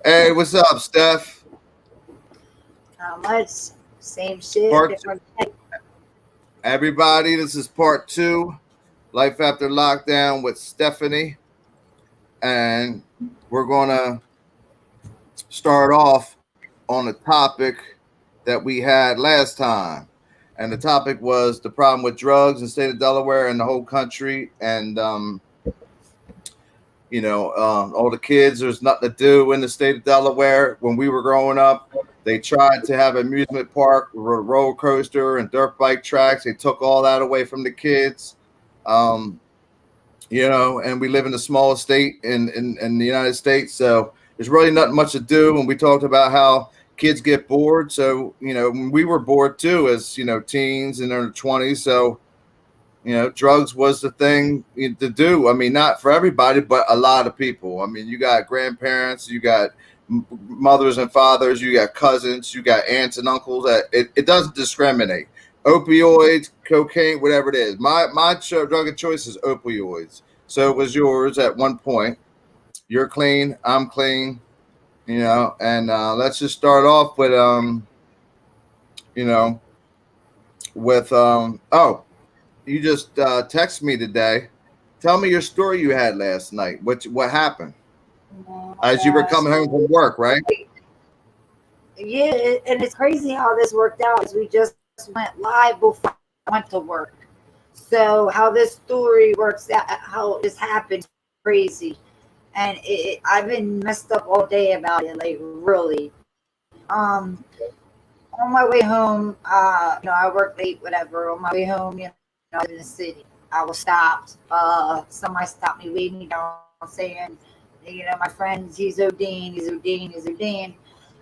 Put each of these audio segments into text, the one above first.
Hey, what's up, Steph? Not much. Same shit, Part different day. Everybody, this is part two, Life After Lockdown with Stephanie, and we're gonna start off on a topic that we had last time, and the topic was the problem with drugs in the state of Delaware and the whole country, and all the kids. There's nothing to do in the state of Delaware. When we were growing up, they tried to have an amusement park, roller coaster, and dirt bike tracks. They took all that away from the kids. Um, and we live in the smallest state in the United States, so there's really not much to do. And we talked about how kids get bored. So, we were bored too as, teens in their 20s. So, drugs was the thing to do. I mean, not for everybody, but a lot of people. I mean, you got grandparents, you got mothers and fathers, you got cousins, you got aunts and uncles. It doesn't discriminate. Opioids, cocaine, whatever it is. My drug of choice is opioids. So it was yours at one point. You're clean, I'm clean, and let's just start off with you know, oh, you just texted me today. Tell me your story you had last night. What happened? Oh my As you were gosh. coming home from work, right? Yeah, and it's crazy how this worked out. Is we just went live before I went to work. So how this story works out, how this happened, crazy. And I've been messed up all day about it, like really. Um, on my way home, I work late, whatever. On my way home, I live in the city. I was stopped. Somebody stopped me, waved me down, saying, my friends, he's ODing, he's ODing.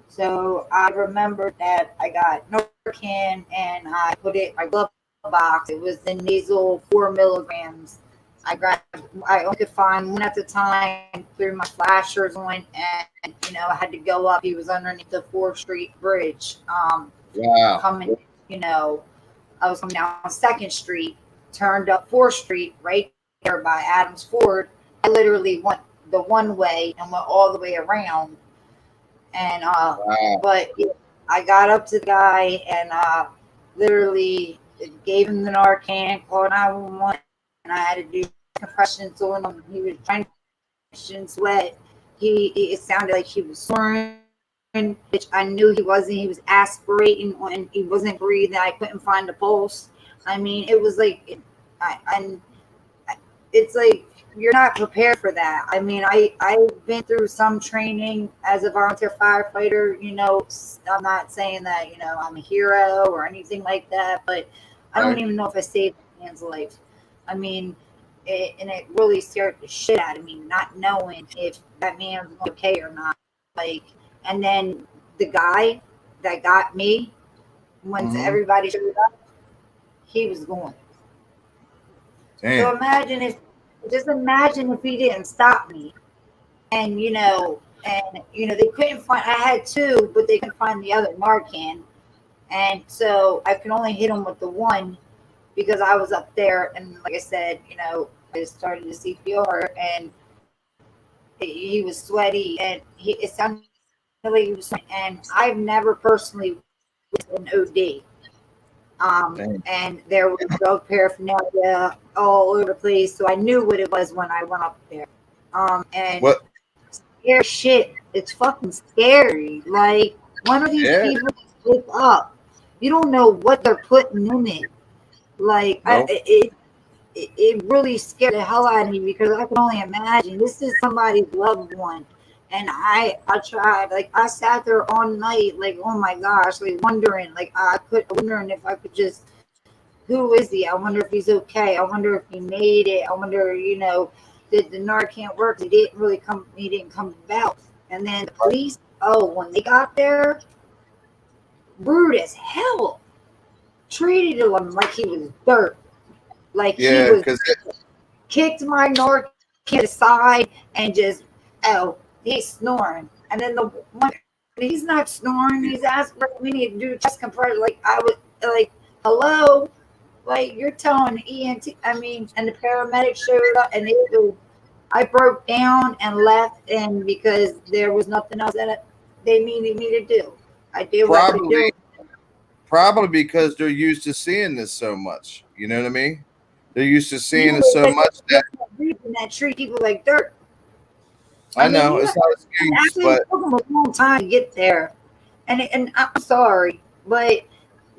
So I remembered that I got Narcan and I put it in my glove box. It was the nasal 4 milligrams. I only could find one at the time, threw my flashers on, and I had to go up. He was underneath the 4th Street Bridge. Wow. Coming, I was coming down 2nd Street, turned up 4th Street, right there by Adams Ford. I literally went the one way and went all the way around. And Wow. but I got up to the guy and literally gave him the Narcan, called 911, and I had to do compressions on him. He was trying to compression sweat. It sounded like he was snoring, which I knew he wasn't. He was aspirating and he wasn't breathing. I couldn't find the pulse. I mean, it was like, I it's like you're not prepared for that. I mean, I've been through some training as a volunteer firefighter. I'm not saying that I'm a hero or anything like that, but I don't Right. even know if I saved a man's life. I mean, it really scared the shit out of me, not knowing if that man was okay or not. Like, and then the guy that got me, once Mm-hmm. everybody showed up, he was gone. So Damn. just imagine if he didn't stop me, and they couldn't find. I had two, but they couldn't find the other Narcan, and so I could only hit him with the one because I was up there, and like I said, I started the CPR, and he was sweaty, and it sounded like he was sweating, and I've never personally witnessed an OD. Damn. And there was drug paraphernalia all over the place. So I knew what it was when I went up there. And What? scary shit. It's fucking scary. Like, one of these Yeah. people wake up. You don't know what they're putting in it. Like, No. it really scared the hell out of me because I can only imagine this is somebody's loved one. And I tried, like, I sat there all night, like, oh my gosh, like, wondering, like, wondering if I could just, who is he? I wonder if he's okay. I wonder if he made it. I wonder, did the Narcan work? He didn't come about. And then the police, oh, when they got there, rude as hell. Treated him like he was dirt. Like he Yeah, was because kicked my Narcan aside and just, oh, he's snoring. And then the one, he's not snoring. He's asking, we need to do chest compression. Like, I was like, hello? Like, you're telling ENT, I mean, and the paramedics showed up and they go, I broke down and left, and because there was nothing else that they needed me to do, I did what I could do. Probably because they're used to seeing this so much. You know what I mean? They're used to seeing Yeah, it so much that that treat people like dirt. I mean, know it's not an excuse, actually but took them a long time to get there, and I'm sorry, but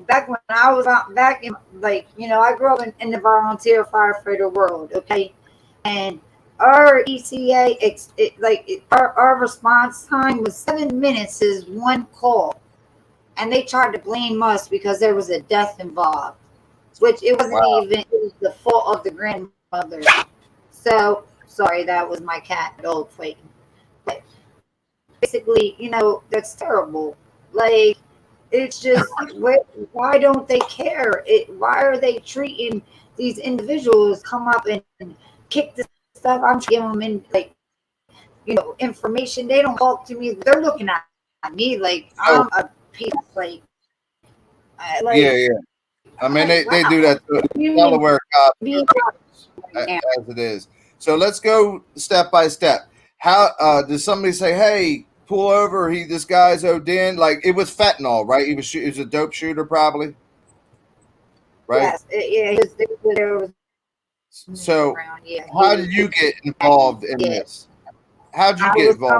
back when I was back in, like, I grew up in the volunteer firefighter world, okay, and our ECA our response time was 7 minutes is one call, and they tried to blame us because there was a death involved, which it wasn't even, it was the fault of the grandmother. So sorry, that was my cat, old fighting. But basically, that's terrible. Like, it's just, why don't they care? Why are they treating these individuals come up and kick the stuff? I'm giving them information. They don't talk to me. They're looking at me like I'm a piece. Yeah. I mean, they do that to Delaware cops as it is. So let's go step by step. How does somebody say, "Hey, pull over"? This guy's OD'ing. Like, it was fentanyl, right? He was a dope shooter, probably, right? Yes, there was. So, how did you get involved in this? How did you get involved?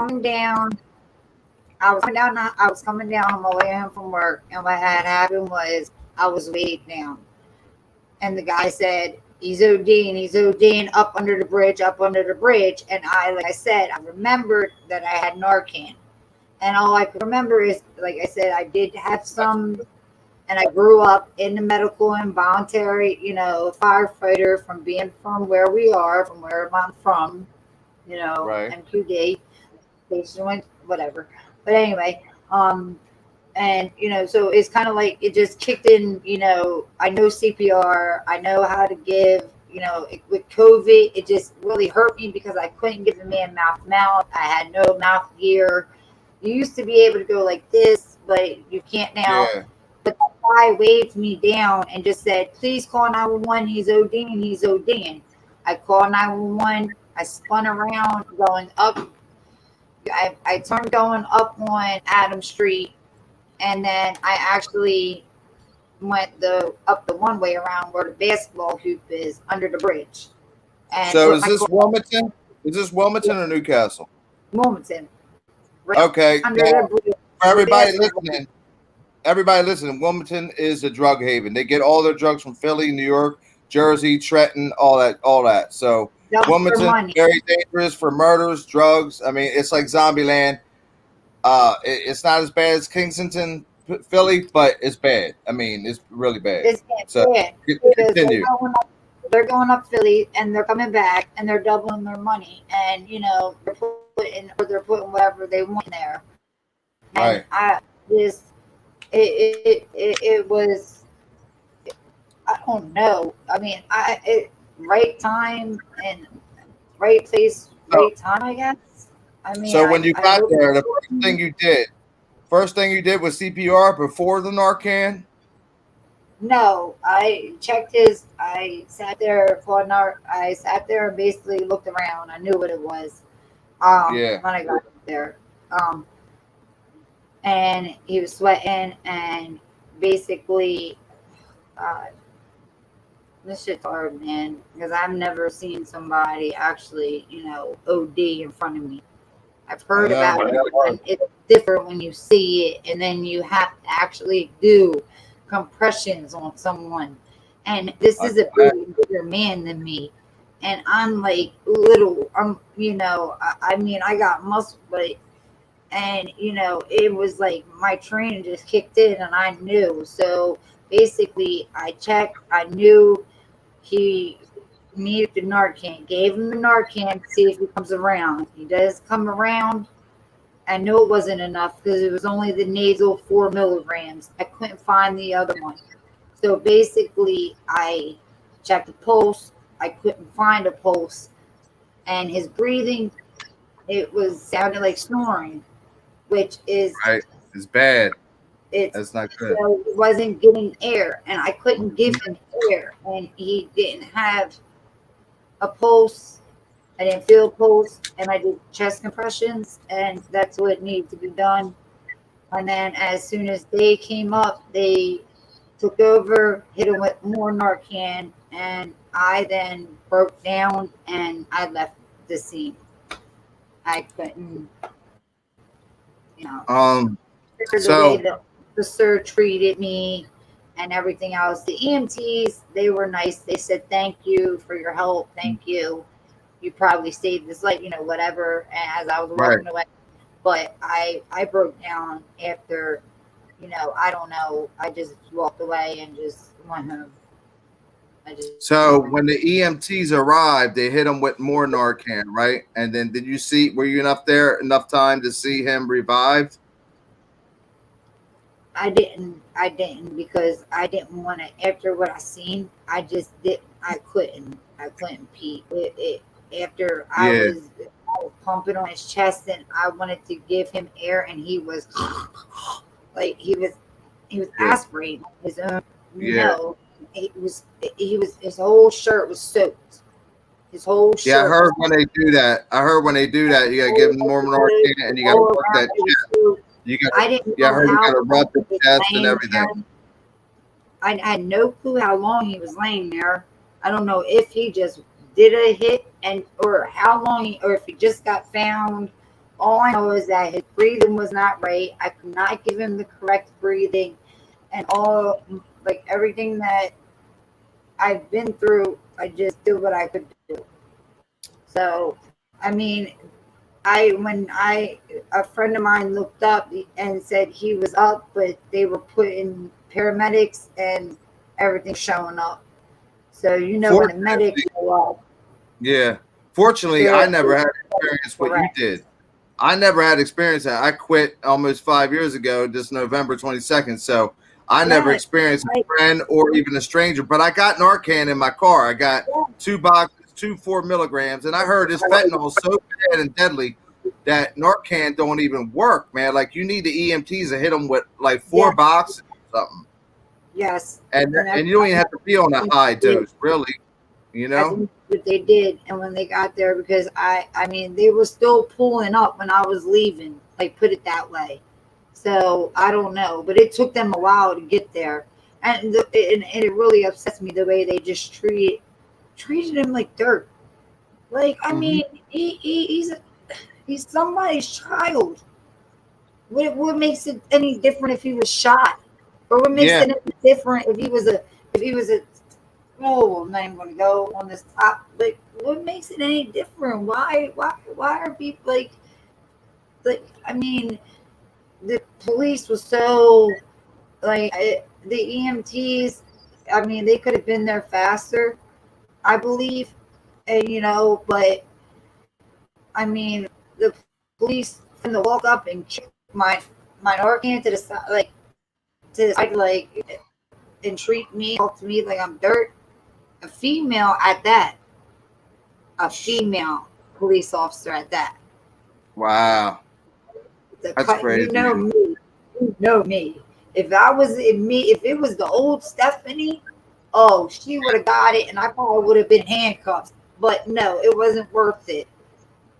I was coming down on my way home from work, and what had happened was I was weighed down, and the guy said, he's ODing up under the bridge, and like I said, I remembered that I had Narcan, and all I could remember is, like I said, I did have some, and I grew up in the medical and voluntary, firefighter, from being from where we are, from where I'm from, Right. MQD, station, whatever. But anyway, and so it's kind of like it just kicked in. I know CPR, I know how to give. With COVID, it just really hurt me because I couldn't give the man mouth. I had no mouth gear. You used to be able to go like this, but you can't now. Yeah. But the guy waved me down and just said, "Please call 911. He's ODing. I called 911. I spun around going up. I turned going up on Adam Street, and then I actually went up the one way around where the basketball hoop is under the bridge. And so is this Wilmington? Is this Wilmington or Newcastle? Wilmington. Right okay. Now, for everybody listening, Wilmington is a drug haven. They get all their drugs from Philly, New York, Jersey, Trenton, all that. So Wilmington, very dangerous for murders, drugs. I mean, it's like zombie land. It's not as bad as Kensington, Philly, but it's bad. I mean, it's really bad. It's bad. Continue. They're going up Philly, and they're coming back, and they're doubling their money, and they're putting whatever they want in there. And right. It was, I don't know. I mean, right time and right place, right time, I guess. I mean, so when you got there, the first thing you did was CPR before the Narcan? No, I checked I sat there and basically looked around. I knew what it was. When I got there. And he was sweating, and basically, this shit's hard, man, because I've never seen somebody actually, OD in front of me. I've heard about it, and it's different when you see it, and then you have to actually do compressions on someone. And this is a bigger man than me, and I'm like little. I mean, I got muscle, but. And it was like my training just kicked in, and I knew. So basically, I checked. I knew he needed the Narcan. Gave him the Narcan to see if he comes around. He does come around. I knew it wasn't enough because it was only the nasal 4 milligrams. I couldn't find the other one. So basically, I checked the pulse. I couldn't find a pulse, and his breathing, it was sounding like snoring. Which is right. It's bad. That's not good. So he wasn't getting air, and I couldn't give him air, and he didn't have a pulse, I didn't feel a pulse, and I did chest compressions, and that's what needed to be done. And then as soon as they came up, they took over, hit him with more Narcan, and I then broke down and I left the scene. I couldn't, you know, Um, the way so the officer treated me and everything else. The EMTs, they were nice. They said, "Thank you for your help. Thank you. You probably saved this life," whatever. And as I was right. walking away, but I broke down after, I don't know. I just walked away and just went home. I just So when the EMTs arrived, they hit him with more Narcan, right? And then did you see? Were you enough time to see him revived? I didn't because I didn't want to. After what I seen, I just did. I couldn't pee. After Yeah, I was pumping on his chest, and I wanted to give him air, and he was like he was yeah, aspirating his own. yeah, No, his whole shirt was soaked. His whole yeah. I shirt was heard when they do that. I heard when they do that, you gotta give them more Narcan, and you gotta all work around. that It was chest. soaked. You got, I didn't yeah. I know heard you how gotta long rub he the was chest and laying everything. there. I had no clue how long he was laying there. I don't know if he just did a hit or how long or if he just got found. All I know is that his breathing was not right. I could not give him the correct breathing, and all like everything that I've been through, I just did what I could do. So, I mean, a friend of mine looked up and said he was up, but they were putting paramedics and everything showing up. So when the medics Fortunately, go up, yeah. Fortunately, I they're never had experience what you correct. did. I never had experience that. I quit almost 5 years ago, this November 22nd. So I never Yeah, experienced I, a friend or even a stranger. But I got Narcan in my car. I got yeah, 2 boxes, 4 milligrams, and I heard this fentanyl is so bad and deadly that Narcan don't even work, man. Like you need the EMTs to hit them with like yeah, 4 boxes or something, yes, and and and you don't even have to be on a high did. dose, really. You I know? think that they did, and when they got there, because I mean, they were still pulling up when I was leaving. Like, put it that way. So I don't know, but it took them a while to get there, and it really upsets me the way they just treated him like dirt. Like, I Hmm. mean, he's somebody's child. What makes it any different if he was shot, or what makes Yeah. it any different if he was a oh, I'm not even going to go on this top. Like, what makes it any different? Why are people like? I mean, the police was so the EMTs. I mean, they could have been there faster, I believe, and but I mean, the police from the walk up and kick my Narcan to the side, to the side, and treat me, talk to me like I'm dirt. A female at that, a female police officer at that. Wow. The That's cut, crazy. me, you know me. If it was the old Stephanie, oh, she would have got it, and I probably would have been handcuffed. But no, it wasn't worth it.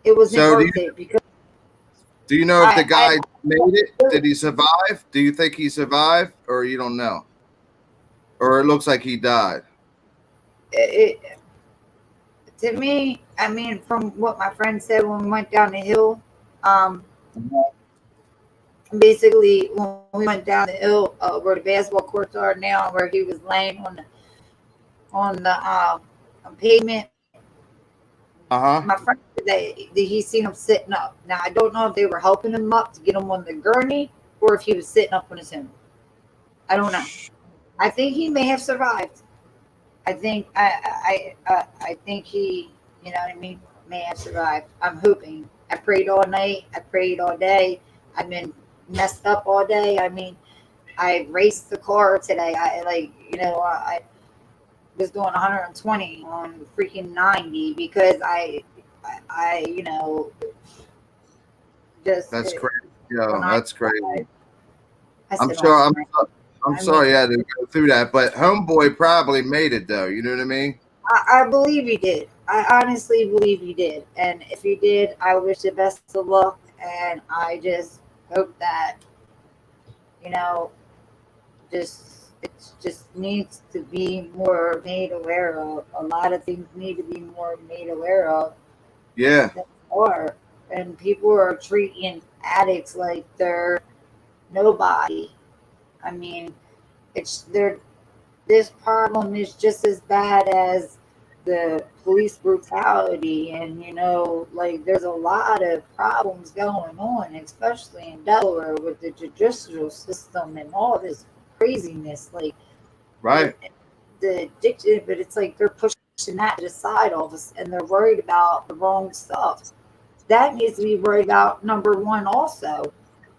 It wasn't So worth it because do you know if the I guy made it? Did he survive? Do you think he survived, or you don't know? Or it looks like he died? it, to me, I mean, from what my friend said when we went down the hill, um, basically when we went down the hill where the basketball courts are now, where he was laying on the pavement. Uh-huh. My friend said that he seen him sitting up. Now I don't know if they were helping him up to get him on the gurney or if he was sitting up on his own. I don't know. I think he may have survived. I think he, what I mean, may have survived. I'm hoping. I prayed all night. I prayed all day. I've been messed up all day. I mean, I raced the car today. I was doing 120 on freaking 90 because I just That's crazy. Yo, when that's crazy. I I'm said, oh sure. my, I'm I mean, sorry you had to go through that, but homeboy probably made it though. You know what I mean? I believe he did. I honestly believe he did. And if he did, I wish the best of luck. And I just hope that, you know, just it just needs to be more made aware of. A lot of things need to be more made aware of Yeah, than are. And people are treating addicts like they're nobody. I mean, it's they're this problem is just as bad as the police brutality, and like there's a lot of problems going on, especially in Delaware with the judicial system and all this craziness, like right. the addiction. But it's like they're pushing that to the side all of us, and they're worried about the wrong stuff that needs to be worried about. Number one, also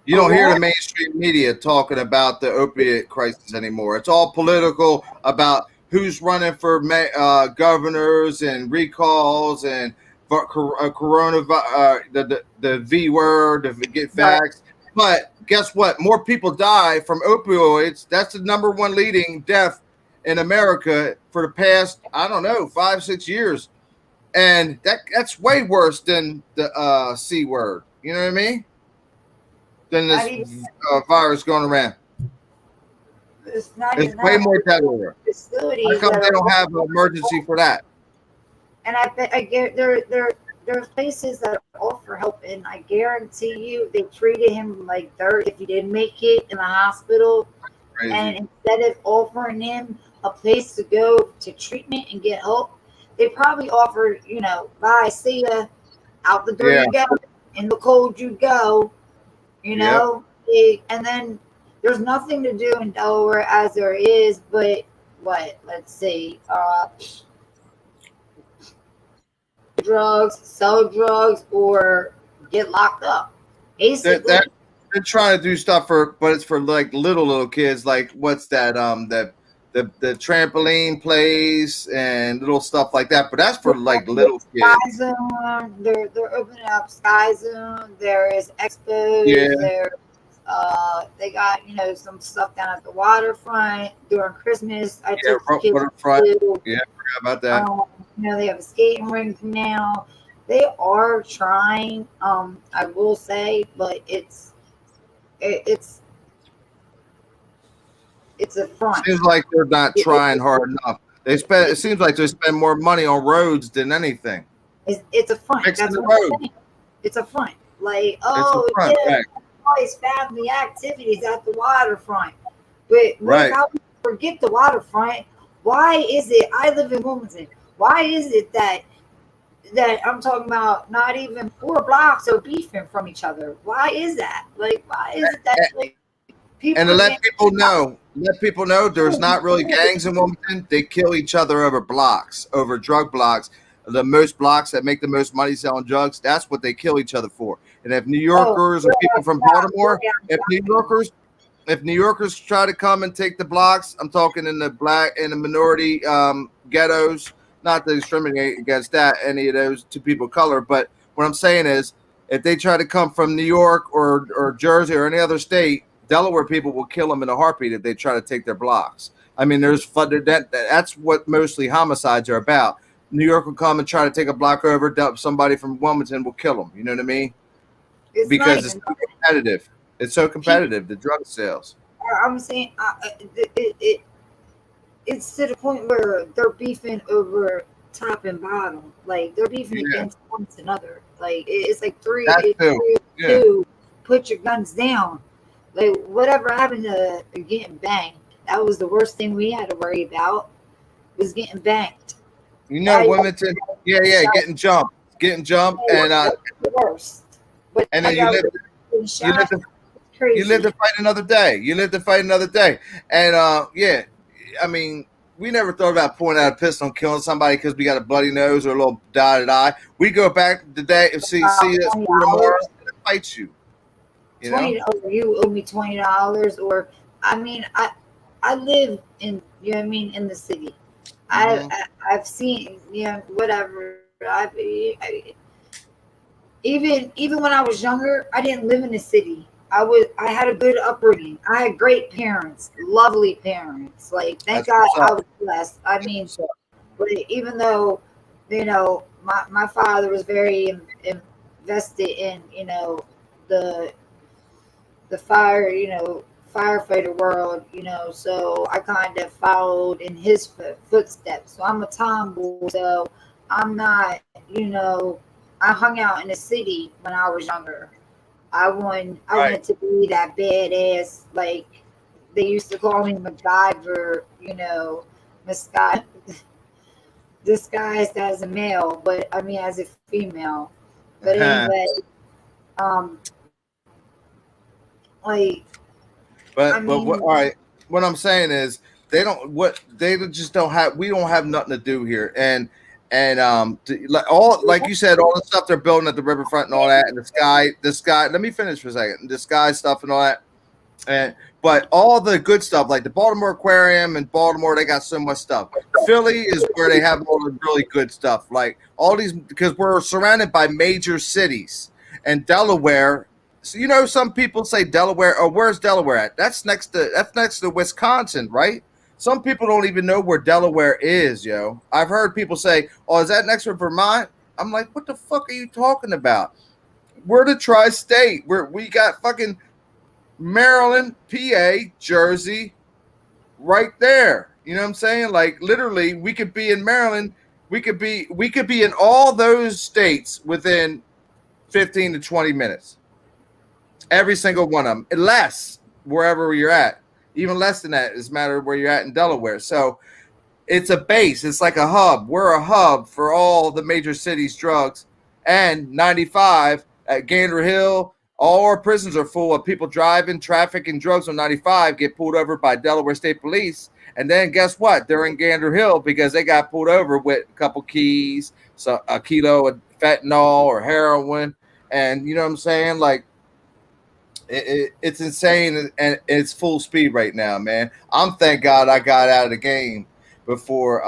You a don't hear lot. the mainstream media talking about the opiate crisis anymore. It's all political about who's running for governors and recalls and coronavirus, the V word, to get Right. vaxxed. But guess what? More people die from opioids. That's the number one leading death in America for the past, I don't know, 5-6 years. And that's way worse than the C word. You know what I mean? Than Not this even virus going around. it's not It's even way that. more deadly. How Facilities come that they are, don't have an emergency for that? and I get there's places that offer help, and I guarantee you they treated him like dirt if he didn't make it in the hospital. And Crazy. instead of offering him a place to go to treatment and get help, they probably offered, bye, see ya, out the door Yeah. you go, in the cold you go, Yep. and then there's nothing to do in Delaware as there is, but what? Let's see, drugs, sell drugs, or get locked up. That Basically, that they're trying to do stuff but it's for like little kids. Like what's that? The trampoline place and little stuff like that. But that's for like little Sky kids. Zone, they're opening up Sky Zone. There is Yeah. expos. There, they got some stuff down at the waterfront during Christmas. I Yeah. took the kids Waterfront. to. Yeah. Forgot about that. They have a skating rink now. They are trying. I will say, but it's it's a front. Seems like they're not trying It, hard enough. It seems like they spend more money on roads than anything. it's a front. Fixing That's the what I'm road. saying. It's a front. Like, It's a oh front, yeah, right? always family activities at the waterfront. But what Right. about forget the waterfront? Why is it? I live in Wilmington. Why is it that I'm talking about? Not even 4 blocks are beefing from each other. Why is that? Like, why is it that like And people to are getting let people know there's not really gangs in Wilmington. They kill each other over blocks, over drug blocks. The most blocks that make the most money selling drugs, that's what they kill each other for. And if New oh Yorkers or people from Baltimore, if New Yorkers try to come and take the blocks, I'm talking in the black and the minority ghettos, not to discriminate against that, any of those two people of color, but what I'm saying is if they try to come from New York or Jersey or any other state, Delaware people will kill them in a heartbeat if they try to take their blocks. I mean, that's what mostly homicides are about. New York will come and try to take a block over. Somebody from Wilmington will kill them. You know what I mean? it's not Because it's even so competitive. It's so people. competitive. The drug sales. I'm saying it's to the point where they're beefing over top and bottom. Like they're beefing Yeah, against one another. Like it's like three, that it's too. three or Yeah, two. Put your guns down. Like whatever happened to getting banged? That was the worst thing we had to worry about was getting banged. you know I Wilmington. Yeah, shot getting jumped, and the worst. But and I then you got live you live shot. to It's you live to crazy. fight another day. You live to fight another day, and yeah, I mean. We never thought about pulling out a pistol and killing somebody because we got a bloody nose or a little dotted eye. We go back today and see us $20. tomorrow and fight you. You know? 20 you owe me $20, or I mean I live in, what I mean, in the city. I, Mm-hmm. I I've seen, whatever. Even when I was younger, I didn't live in the city. I had a good upbringing. I had great parents, lovely parents. Like thank That's God what's I up. was blessed. I That's mean, what's up. but even though my father was very invested in, the fire, firefighter world, so I kind of followed in his footsteps. So I'm a tomboy, so I'm not, I hung out in the city when I was younger. I Right. wanted to be that badass, like they used to call me MacGyver, Misguided, disguised as a male, but I mean as a female. But anyway, um, like I But what? mean, All right. What I'm saying is they just don't have. We don't have nothing to do here, like you said, all the stuff they're building at the riverfront and all that, and the sky. Let me finish for a second. The sky stuff and all that, and but all the good stuff like the Baltimore Aquarium and Baltimore, they got so much stuff. Philly is where they have all the really good stuff, like all these because we're surrounded by major cities and Delaware. So some people say Delaware. Oh, where's Delaware at? That's next to Wisconsin, right? Some people don't even know where Delaware is, yo. I've heard people say, "Oh, is that next to Vermont?" I'm like, "What the fuck are you talking about?" We're the tri-state. We got fucking Maryland, PA, Jersey, right there. You know what I'm saying? Like literally, we could be in Maryland. We could be in all those states within 15 to 20 minutes. Every single one of them, less wherever you're at. Even less than that is a matter of where you're at in Delaware. So it's a base. It's like a hub. We're a hub for all the major cities' drugs. And 95 at Gander Hill, all our prisons are full of people driving, traffic, and drugs on 95 get pulled over by Delaware State Police. And then guess what? They're in Gander Hill because they got pulled over with a couple keys, so a kilo of fentanyl or heroin. And you know what I'm saying? Like, it's insane and it's full speed right now, man. I'm thank God I got out of the game before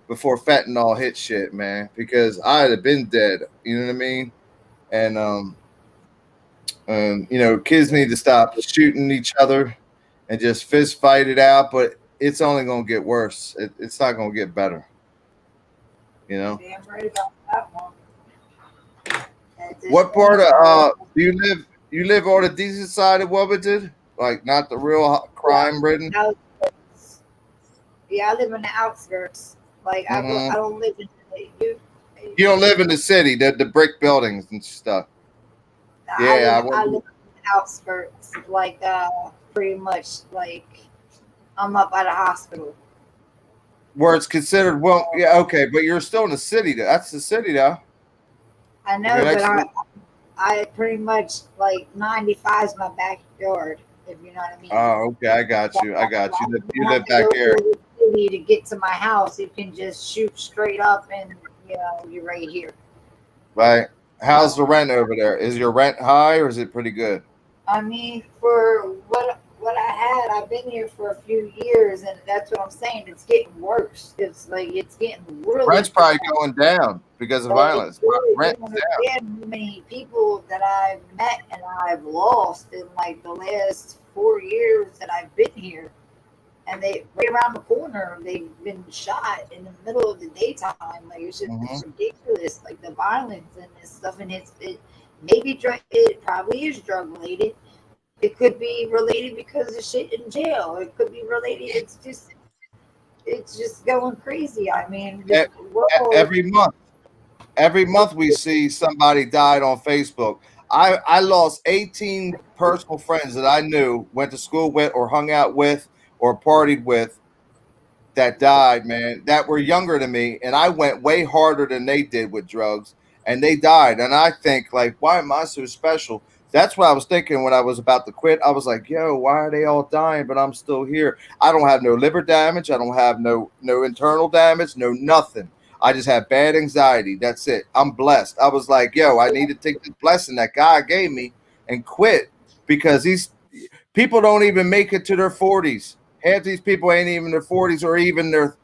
before fentanyl hit shit, man, because I'd have been dead. You know what I mean? And kids need to stop shooting each other and just fist fight it out. But it's only gonna get worse. It's not gonna get better. You know. damn right about that one. What part of do you live? You live on the decent side of Wilmington, like not the real crime ridden. Yeah, I live in the outskirts. Like I Hmm. don't live in you. You don't live in the city, the brick buildings and stuff. Yeah, I I wouldn't. live in the outskirts. Like pretty much like I'm up at a hospital. Where it's considered. Well, yeah, okay, but you're still in the city. That's the city, though. I If you're know, but next to, I pretty much like 95 is my backyard. If you know what I mean. oh, okay, I got you. I got you. You You have live to back go here, through the city to get to my house. You can just shoot straight up and you're right here. right? How's the rent over there? Is your rent high or is it pretty good? I mean, for what I had, I've been here for a few years, and that's what I'm saying. It's getting worse. It's like it's getting really Rent's probably bad. going down because of But violence. you Rent don't is down. understand how many people that I've met and I've lost in like the last 4 years that I've been here. And they right around the corner, they've been shot in the middle of the daytime. Like it's just Hmm. it's ridiculous. Like the violence and this stuff, and it maybe it probably is drug related. It could be related because of shit in jail. It could be related. It's just going crazy. I mean, this E- world. Every month. Every month we see somebody died on Facebook. I lost 18 personal friends that I knew, went to school with, or hung out with, or partied with that died, man, that were younger than me. And I went way harder than they did with drugs, and they died. And I think, like, why am I so special? That's what I was thinking when I was about to quit. I was like, yo, why are they all dying, but I'm still here? I don't have no liver damage. I don't have no internal damage, no nothing. I just have bad anxiety. That's it. I'm blessed. I was like, yo, I need to take this blessing that God gave me and quit because these people don't even make it to their 40s. Half these people ain't even their 40s or even their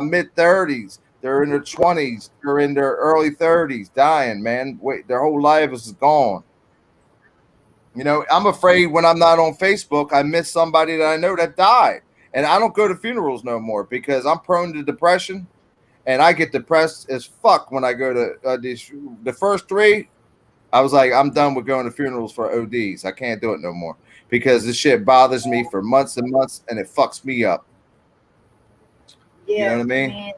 mid 30s. They're in their 20s. They're in their early 30s, dying, man. Wait, their whole life is gone. I'm afraid when I'm not on Facebook, I miss somebody that I know that died. And I don't go to funerals no more because I'm prone to depression. and I get depressed as fuck when I go to the first three. I was like, I'm done with going to funerals for ODs. I can't do it no more because this shit bothers me for months and months, and it fucks me up. You know Yeah, what I mean? man.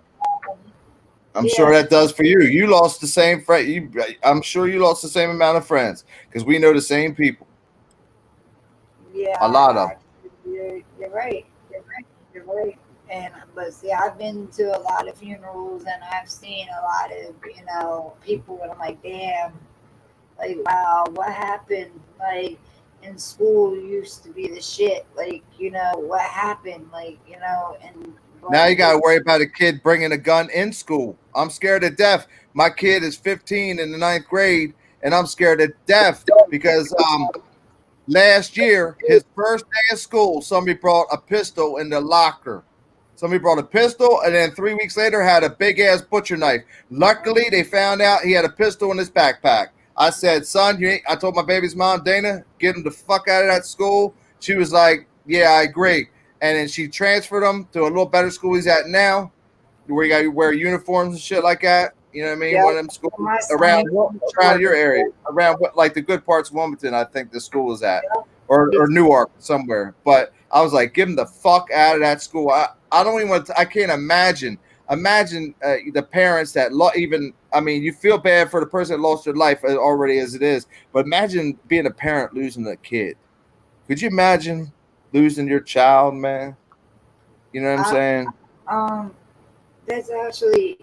I'm sure Yeah, that does for you. You lost the same friend. I'm sure you lost the same amount of friends because we know the same people. yeah. A lot of them. You're right. You're right. You're right. And but see, I've been to a lot of funerals, and I've seen a lot of people, and I'm like, damn, like wow, what happened? Like in school, you used to be the shit. Like what happened? Like and Now but you got to worry about a kid bringing a gun in school. I'm scared to death. My kid is 15 in the ninth grade, and I'm scared to death because last year, his first day of school, somebody brought a pistol in the locker. Somebody brought a pistol, and then 3 weeks later had a big-ass butcher knife. Luckily, they found out he had a pistol in his backpack. I said, son, I told my baby's mom, Dana, get him the fuck out of that school. She was like, yeah, I agree. And then she transferred him to a little better school he's at now, where you got to wear uniforms and shit like that. You know what I mean? yeah, One of them schools my around son, your area, around like the good parts of Wilmington, I think the school is at, yeah, or Newark somewhere. But I was like, give him the fuck out of that school. I don't even want to, I can't imagine. Imagine the parents that even. I mean, you feel bad for the person that lost their life already as it is, but imagine being a parent losing a kid. Could you imagine losing your child, man? You know what I'm I, saying? that's actually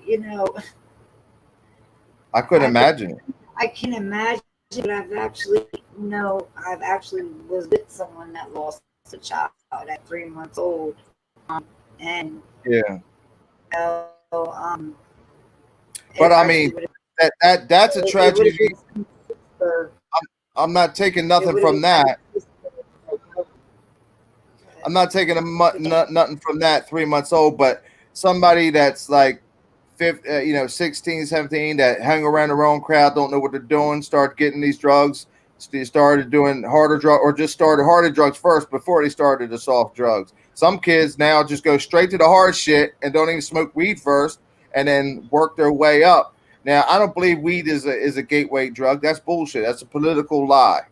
I couldn't I imagine it. I can imagine, but I've actually was with someone that lost a child at 3 months old, and Yeah. you know, But it I actually mean, would that's a it would have tragedy. been for I'm not taking it nothing would have from that. been I'm not taking nothing from that 3 months old, but somebody that's like 16, 17 that hang around the wrong crowd, don't know what they're doing, start getting these drugs, started doing harder drugs, or just started harder drugs first before they started the soft drugs. Some kids now just go straight to the hard shit and don't even smoke weed first and then work their way up. Now, I don't believe weed is a gateway drug. That's bullshit. That's a political lie.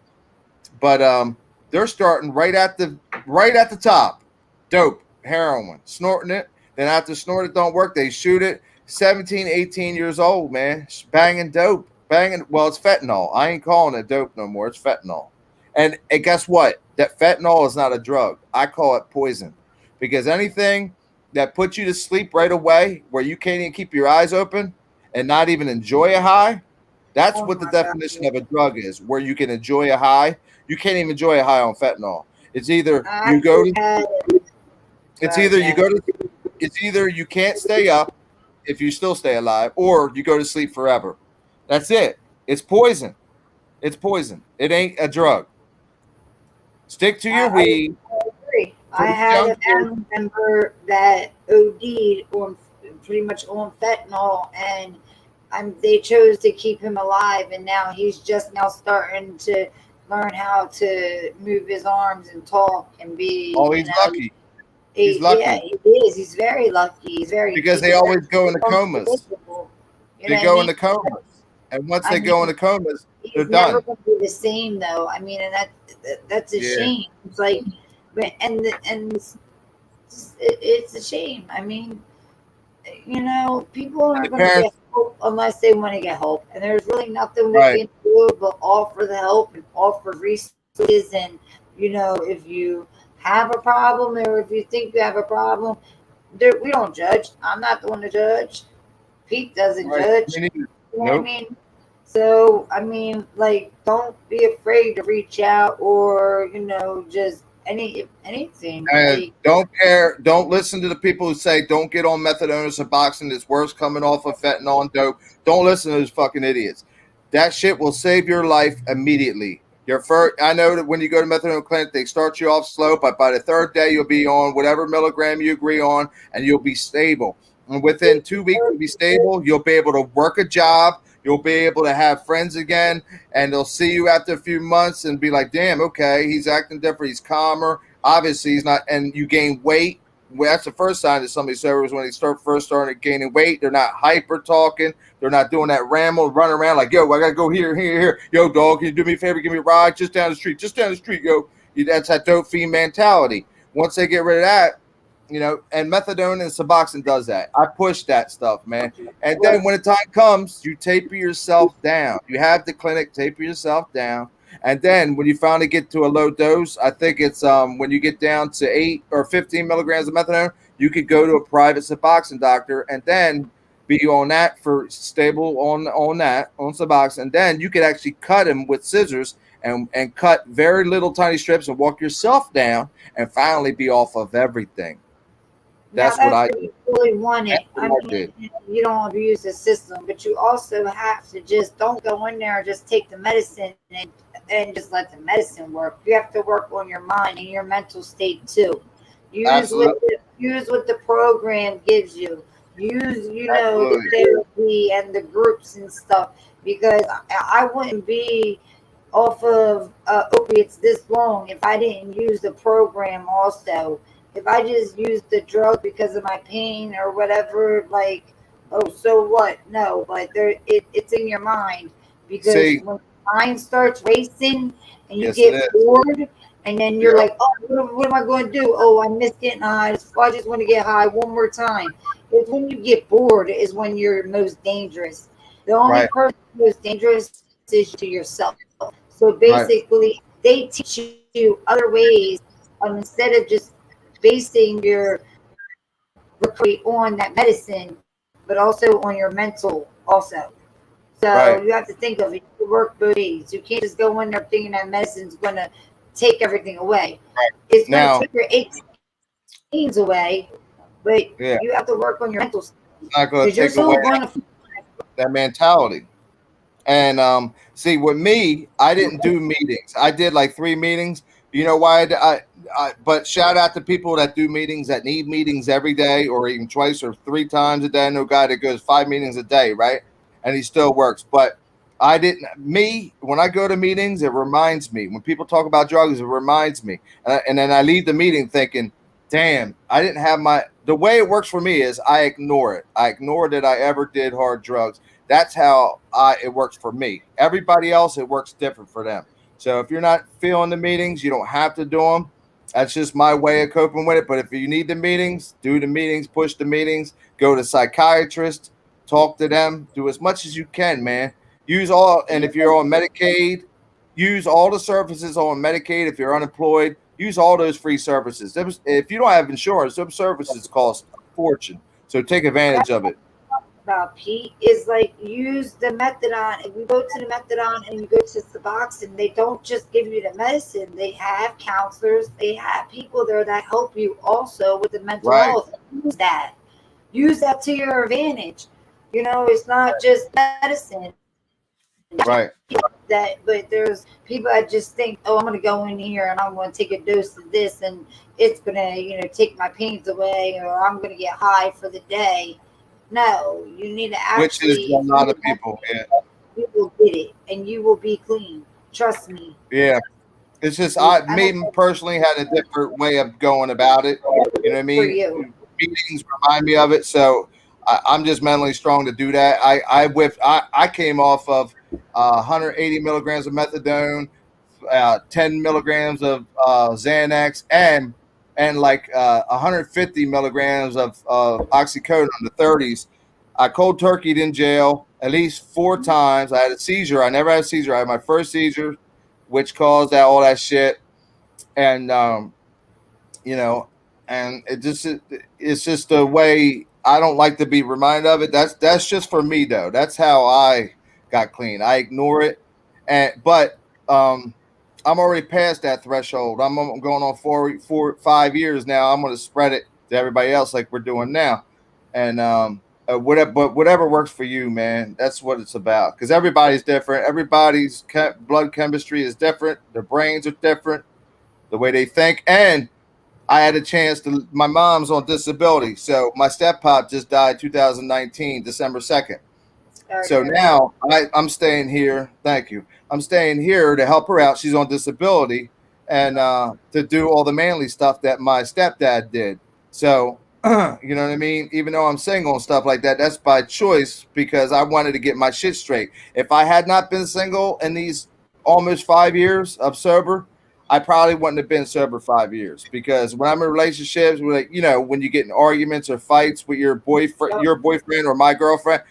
But they're starting right at the top. Dope, heroin, snorting it. Then after snort it don't work, they shoot it. 17, 18 years old, man, banging dope, banging. Well, it's fentanyl. I ain't calling it dope no more. It's fentanyl. And guess what? That fentanyl is not a drug. I call it poison, because anything that puts you to sleep right away, where you can't even keep your eyes open and not even enjoy a high, that's oh what the my god. definition of a drug is, where you can enjoy a high. You can't even enjoy a high on fentanyl. It's either I you go actually to, had it's sorry, either you yeah. go to, it's either you can't stay up if you still stay alive, or you go to sleep forever. That's it. It's poison. It's poison. It ain't a drug. Stick to your I weed agree. for I these had young a kids. family member that OD'd on pretty much on fentanyl, and they chose to keep him alive, and now he's just now starting to learn how to move his arms and talk and be, Oh, he's lucky. He's yeah, lucky he is. He's very lucky. because He's they very always go into comas. unpredictable. You know They what I go mean? into comas, and once I they go mean, into comas, they're he's never done. going to be the same, though. I mean, and that's a Yeah, shame. It's like, and it's a shame. I mean, people and aren't the going to get parents, help unless they want to get help, and there's really nothing we right? can do but offer the help and offer resources. And if you have a problem, or if you think you have a problem, we don't judge. I'm not the one to judge. Pete doesn't Right. judge. Me neither. You know what I Nope. mean? So, I mean, like, don't be afraid to reach out, or, just anything. And Like, don't care. Don't listen to the people who say don't get on methadone or Suboxone. It's worse coming off of fentanyl and dope. Don't listen to those fucking idiots. That shit will save your life immediately. I know that when you go to methadone clinic, they start you off slow, but by the third day, you'll be on whatever milligram you agree on, and you'll be stable. And within 2 weeks, you'll be stable. You'll be able to work a job. You'll be able to have friends again, and they'll see you after a few months and be like, damn, okay, he's acting different. He's calmer. Obviously, he's not, and you gain weight, that's the first sign that somebody's sober is when they first started gaining weight. They're not hyper talking. They're not doing that ramble, running around like, yo, I gotta go here. Yo, dog, can you do me a favor? Give me a ride just down the street, yo. That's that dope fiend mentality. Once they get rid of that, and methadone and Suboxone does that. I push that stuff, man. And then when the time comes, you taper yourself down. You have the clinic, taper yourself down. And then when you finally get to a low dose, I think it's when you get down to 8 or 15 milligrams of methadone, you could go to a private Suboxone doctor and then be on that for stable on Suboxone. And then you could actually cut him with scissors and cut very little tiny strips and walk yourself down and finally be off of everything. That's what I you really want it. I mean, you don't abuse the system, but you also have to just don't go in there and just take the medicine and just let the medicine work. You have to work on your mind and your mental state too. Use what the program gives you. Use the therapy and the groups and stuff, because I wouldn't be off of opiates this long if I didn't use the program also. If I just used the drug because of my pain or whatever, like, oh, so what? No, but it's in your mind, because when your mind starts racing and you get bored, and then you're like, oh, what am I going to do? Oh, I missed getting high. I just want to get high one more time. It's when you get bored is when you're most dangerous. The only person most dangerous is to yourself. So basically, they teach you other ways instead of just basing your recovery on that medicine, but also on your mental also. So you have to think of it. You work both ways. You can't just go in there thinking that medicine's going to take everything away. It's going to take your aches away, but you have to work on your mental state. It's not going to take away that mentality. And see, with me, I didn't do meetings. I did like 3 meetings. You know why? But shout out to people that do meetings, that need meetings every day or even twice or 3 times a day. I know a guy that goes 5 meetings a day, right? And he still works. But I didn't. When I go to meetings, it reminds me. When people talk about drugs, it reminds me. And then I leave the meeting thinking, damn, I didn't have the way it works for me is I ignore it. I ignore that I ever did hard drugs. That's how it works for me. Everybody else, it works different for them. So if you're not feeling the meetings, you don't have to do them. That's just my way of coping with it. But if you need the meetings, do the meetings, push the meetings, go to psychiatrists, talk to them, do as much as you can, man. And if you're on Medicaid, use all the services on Medicaid. If you're unemployed, use all those free services. If you don't have insurance, those services cost a fortune. So take advantage of it. About Pete is like use the methadone. If you go to the methadone and you go to Suboxone, they don't just give you the medicine. They have counselors. They have people there that help you also with the mental health. Use that to your advantage. It's not just medicine. Right. But there's people that just think, oh, I'm going to go in here and I'm going to take a dose of this and it's going to, take my pains away, or I'm going to get high for the day. No, you need to actually. Which is a lot of people. Yeah. You will get it, and you will be clean. Trust me. Yeah, it's just me personally had a different way of going about it. You know what I mean? For you. Meetings remind me of it, so I'm just mentally strong to do that. I came off of 180 milligrams of methadone, 10 milligrams of Xanax, and like 150 milligrams of oxycodone in the 30s. I cold turkeyed in jail at least 4 times. I had a seizure. I never had a seizure. I had my first seizure, which caused all that shit. And, and it's just a way I don't like to be reminded of it. That's just for me, though. That's how I got clean. I ignore it. But I'm already past that threshold. I'm going on 5 years now. I'm going to spread it to everybody else like we're doing now. And whatever works for you, man, that's what it's about. Because everybody's different. Everybody's blood chemistry is different. Their brains are different. The way they think. And I had a chance my mom's on disability. So my step-pop just died 2019, December 2nd. So now I'm staying here. Thank you. I'm staying here to help her out. She's on disability and to do all the manly stuff that my stepdad did. So, you know what I mean? Even though I'm single and stuff like that, that's by choice because I wanted to get my shit straight. If I had not been single in these almost 5 years of sober, I probably wouldn't have been sober 5 years because when I'm in relationships, like when you get in arguments or fights with your boyfriend or my girlfriend,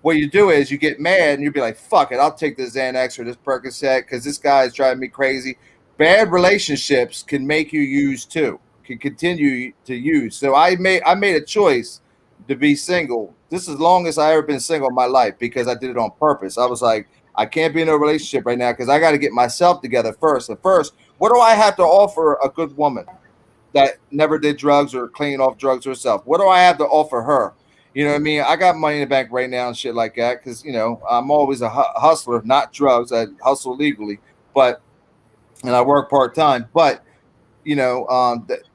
what you do is you get mad and you be like, fuck it, I'll take this Xanax or this Percocet because this guy is driving me crazy. Bad relationships can make you use too, can continue to use. So I made a choice to be single. This is the longest I ever been single in my life because I did it on purpose. I was like, I can't be in a relationship right now because I got to get myself together first. And first, what do I have to offer a good woman that never did drugs or clean off drugs herself? What do I have to offer her? You know what I mean? I got money in the bank right now and shit like that because I'm always a hustler, not drugs. I hustle legally, but and I work part time. But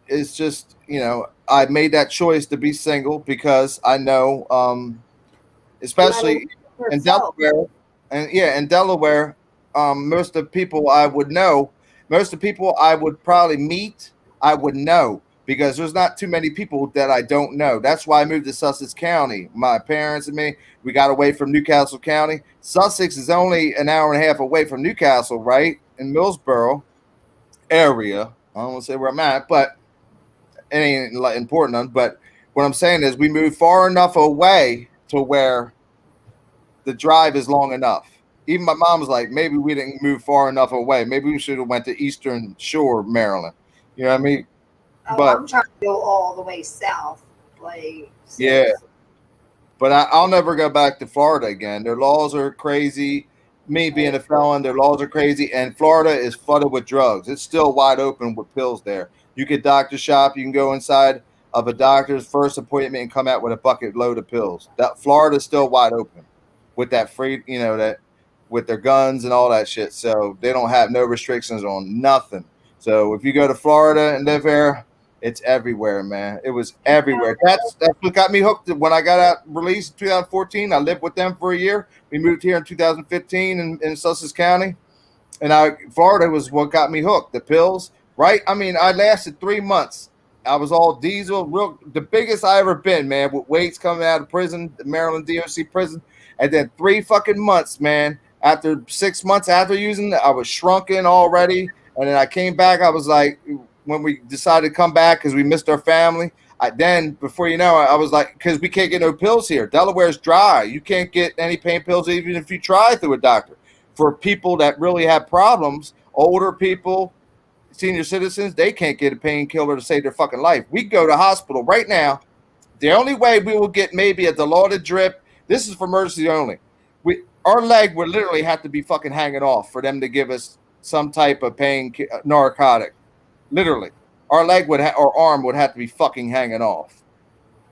it's just I made that choice to be single because I know, especially in Delaware, and yeah, in Delaware, most of the people I would know, most of the people I would probably meet, I would know because there's not too many people that I don't know. That's why I moved to Sussex County. My parents and me, we got away from Newcastle County. Sussex is only an hour and a half away from Newcastle, right? In Millsboro area. I don't want to say where I'm at, but it ain't like important none. But what I'm saying is we moved far enough away to where the drive is long enough. Even my mom was like, maybe we didn't move far enough away. Maybe we should have went to Eastern Shore, Maryland. You know what I mean? Oh, But I'm trying to go all the way south. Like, yeah, but I'll never go back to Florida again. Their laws are crazy. Me being a felon, their laws are crazy, and Florida is flooded with drugs. It's still wide open with pills there. You could doctor shop. You can go inside of a doctor's first appointment and come out with a bucket load of pills. That Florida's still wide open with that free, that with their guns and all that shit. So they don't have no restrictions on nothing. So if you go to Florida and live there, it's everywhere, man. It was everywhere. That's what got me hooked. When I got out released in 2014, I lived with them for a year. We moved here in 2015 in Sussex County, and Florida was what got me hooked. The pills, right? I mean, I lasted 3 months. I was all diesel, the biggest I ever been, man. With weights coming out of prison, the Maryland DOC prison, and then 3 fucking months, man. After 6 months after using it, I was shrunken already, and then I came back. I was like, when we decided to come back because we missed our family. Then before you know it, I was like, because we can't get no pills here. Delaware's dry. You can't get any pain pills even if you try through a doctor. For people that really have problems, older people, senior citizens, they can't get a painkiller to save their fucking life. We go to hospital right now. The only way we will get maybe a Dilaudid drip, this is for emergency only. Our leg would literally have to be fucking hanging off for them to give us some type of pain narcotic. Literally, our leg our arm would have to be fucking hanging off.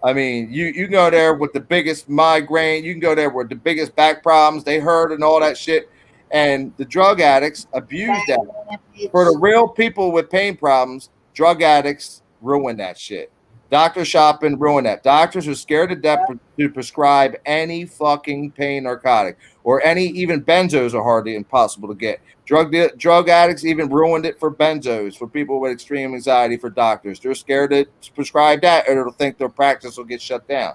I mean, you go there with the biggest migraine, you can go there with the biggest back problems, they hurt and all that shit, and the drug addicts abuse that. For the real people with pain problems, drug addicts ruin that shit. Doctor shopping ruin that. Doctors are scared to death to prescribe any fucking pain narcotic or even benzos are hardly impossible to get. Drug addicts even ruined it for benzos for people with extreme anxiety for doctors. They're scared to prescribe that or they'll think their practice will get shut down.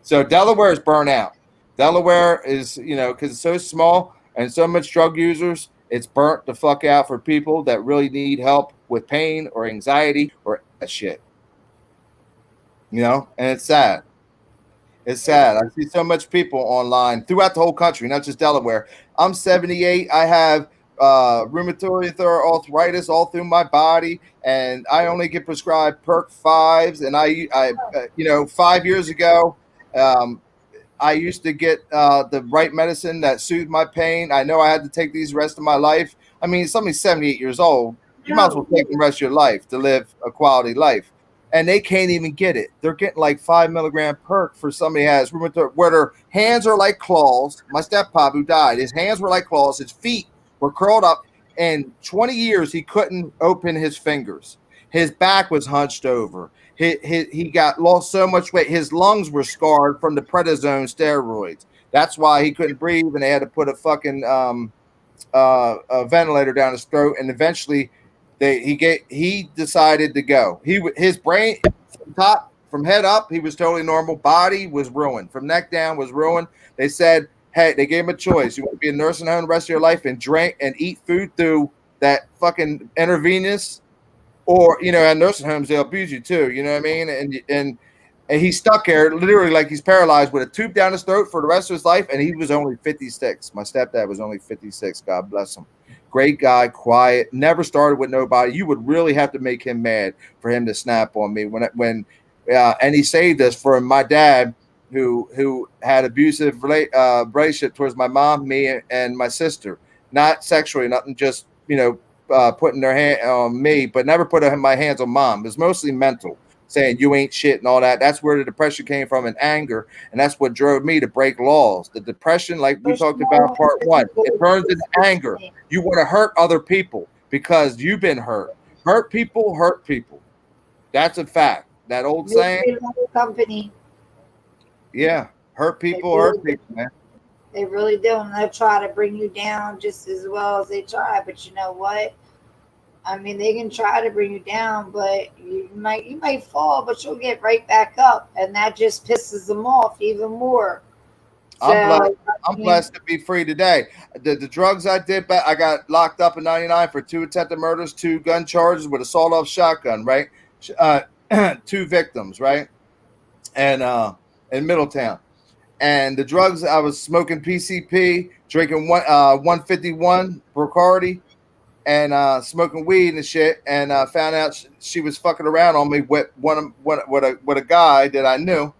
So Delaware is burnt out. Delaware is, because it's so small and so much drug users, it's burnt the fuck out for people that really need help with pain or anxiety or that shit. And it's sad. It's sad. I see so much people online throughout the whole country, not just Delaware. I'm 78. I have rheumatoid arthritis all through my body, and I only get prescribed Perk 5s. And I 5 years ago, I used to get the right medicine that soothed my pain. I know I had to take these the rest of my life. I mean, somebody's 78 years old. You might as well take the rest of your life to live a quality life. And they can't even get it. They're getting like 5 milligram Perk for somebody who has rheumatoid, where their hands are like claws. My steppop who died, his hands were like claws. His feet were curled up. In 20 years, he couldn't open his fingers. His back was hunched over. He lost so much weight. His lungs were scarred from the prednisone steroids. That's why he couldn't breathe, and they had to put a fucking a ventilator down his throat. And eventually, he decided to go. His brain top, from head up, he was totally normal. Body was ruined. From neck down was ruined. They said, hey, they gave him a choice. You want to be in a nursing home the rest of your life and drink and eat food through that fucking intravenous, or at nursing homes they'll abuse you too. You know what I mean? And he's stuck there literally like he's paralyzed with a tube down his throat for the rest of his life. And he was only 56. My stepdad was only 56. God bless him. Great guy, quiet, never started with nobody. You would really have to make him mad for him to snap on me and he saved us from my dad, who had abusive relationship towards my mom, me, and my sister. Not sexually, nothing, just putting their hand on me, but never put my hands on mom. It was mostly mental, saying you ain't shit and all that. That's where the depression came from, and anger, and that's what drove me to break laws. The depression, like we talked about in part one, it turns into anger. You want to hurt other people because you've been hurt. Hurt people hurt people. That's a fact. That old saying. Company. Yeah, hurt people, man. They really do, and they'll try to bring you down just as well as they try. But you know what? I mean, they can try to bring you down, but you might fall, but you'll get right back up, and that just pisses them off even more. I'm blessed to be free today. The drugs I did, I got locked up in '99 for 2 attempted murders, 2 gun charges with a sawed-off shotgun, right? 2 victims, right? And in Middletown. And the drugs, I was smoking PCP, drinking 151 Bacardi, and smoking weed and shit. And found out she was fucking around on me with with a guy that I knew.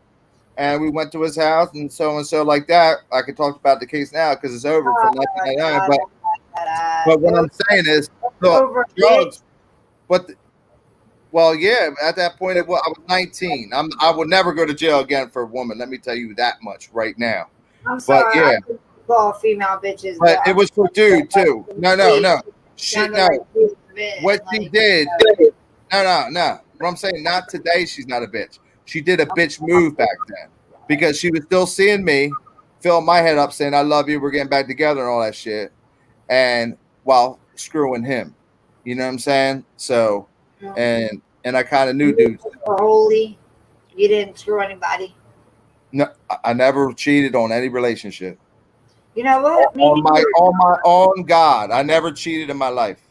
And we went to his house and so like that. I could talk about the case now because it's over for 1999. But what I'm saying is, look, drugs. Well, yeah, at that point, I was 19. I would never go to jail again for a woman. Let me tell you that much right now. I'm sorry. But, yeah. I call female bitches. But it was for dude, too. No. Shit, no. What she did. No. What I'm saying, not today, she's not a bitch. She did a bitch move back then because she was still seeing me, filling my head up, saying, I love you, we're getting back together and all that shit. And while screwing him. You know what I'm saying? So... And I kind of knew dudes. Holy, you didn't screw anybody. No, I never cheated on any relationship. You know what? On God, I never cheated in my life.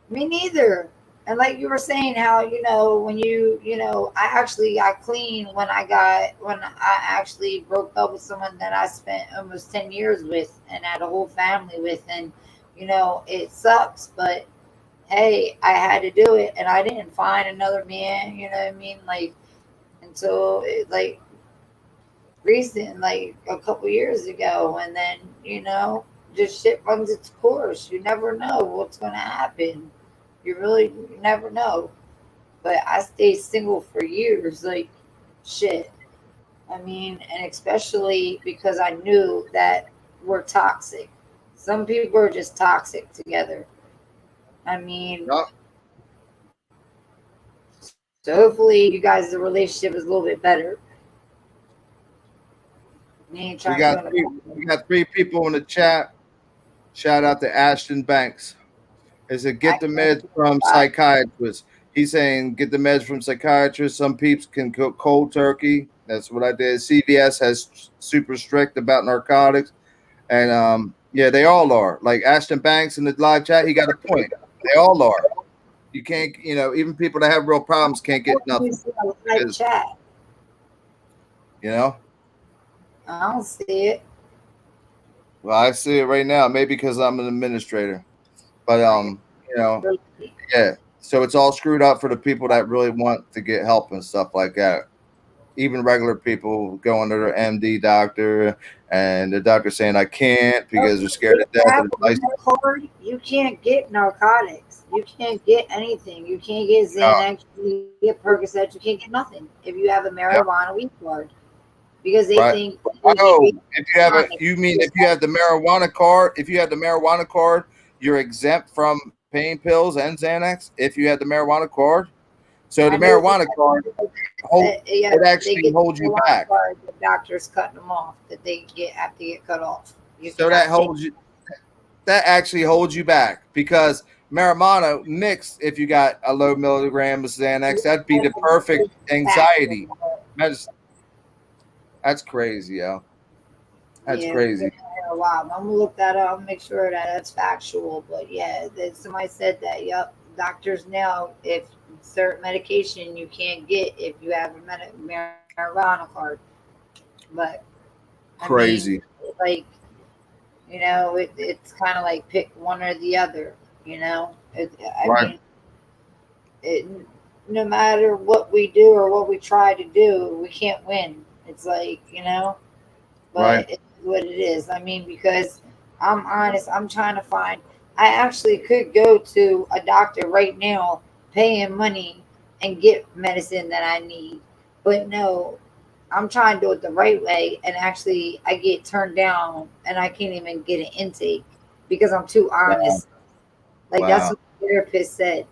Me neither. And like you were saying, how when I actually got clean when I actually broke up with someone that I spent almost 10 years with and had a whole family with, and it sucks, but. Hey, I had to do it, and I didn't find another man, you know what I mean? Like, until, recent, like, a couple years ago, and then, just shit runs its course. You never know what's going to happen. You never know. But I stayed single for years, like, shit. I mean, and especially because I knew that we're toxic. Some people are just toxic together. I mean, yep. So hopefully you guys, the relationship is a little bit better. We got 3 people in the chat. Shout out to Ashton Banks. It said, get the meds from psychiatrists. He's saying, get the meds from psychiatrists. Some peeps can cook cold turkey. That's what I did. CVS has super strict about narcotics. And, yeah, they all are. Like Ashton Banks in the live chat, he got a point. They all are. You can't, even people that have real problems can't get nothing. Chat. I don't see it. Well, I see it right now. Maybe because I'm an administrator. But, yeah. So it's all screwed up for the people that really want to get help and stuff like that. Even regular people going to their MD doctor and the doctor saying I can't because they're scared to death. You can't get narcotics. You can't get anything. You can't get Xanax. You can't get Percocet. You can't get nothing if you have a marijuana weed card because they think. Oh, if you have if you have the marijuana card? If you have the marijuana card, you're exempt from pain pills and Xanax. If you have the marijuana card. So the marijuana card, it actually holds you back. The doctor's cutting them off that they have to get cut off. So that actually holds you back because marijuana mixed. If you got a low milligram of Xanax, that'd be the perfect anxiety medicine. That's crazy, yo. That's Yeah, it's crazy. been a while. I'm gonna look that up, make sure that that's factual. But yeah, somebody said that. Yup, doctors now, if certain medication you can't get if you have a marijuana card. But I mean, Crazy. like it's kind of like pick one or the other. I Right. mean, it, no matter what we do or what we try to do, we can't win. It's like Right. but it's what it is. I mean, because I'm honest, I'm trying to find. I actually could go to a doctor right now, pay him money, and get medicine that I need. But no, I'm trying to do it the right way, and actually, I get turned down, and I can't even get an intake because I'm too Wow. honest. Like that's Wow. what the therapist said.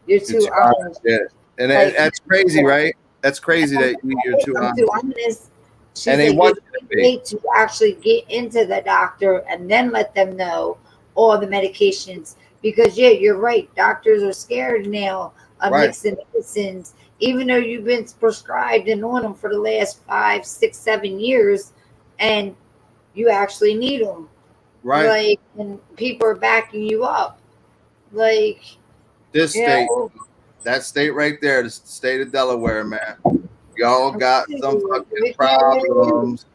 You're You're too too honest. honest. Yeah. And Like that's crazy, right? That's crazy that you're too I'm too honest. honest. And She's they like, want there's you to a be. way to actually get into the doctor and then let them know all the medications. Because yeah, you're right. Doctors are scared now of Right. mixing medicines, even though you've been prescribed and on them for the last 5, 6, 7 years, and you actually need them. Right. Like, and people are backing you up. Like, This you state, know, that state right there, the state of Delaware, man. Y'all got some fucking we can't win. problems.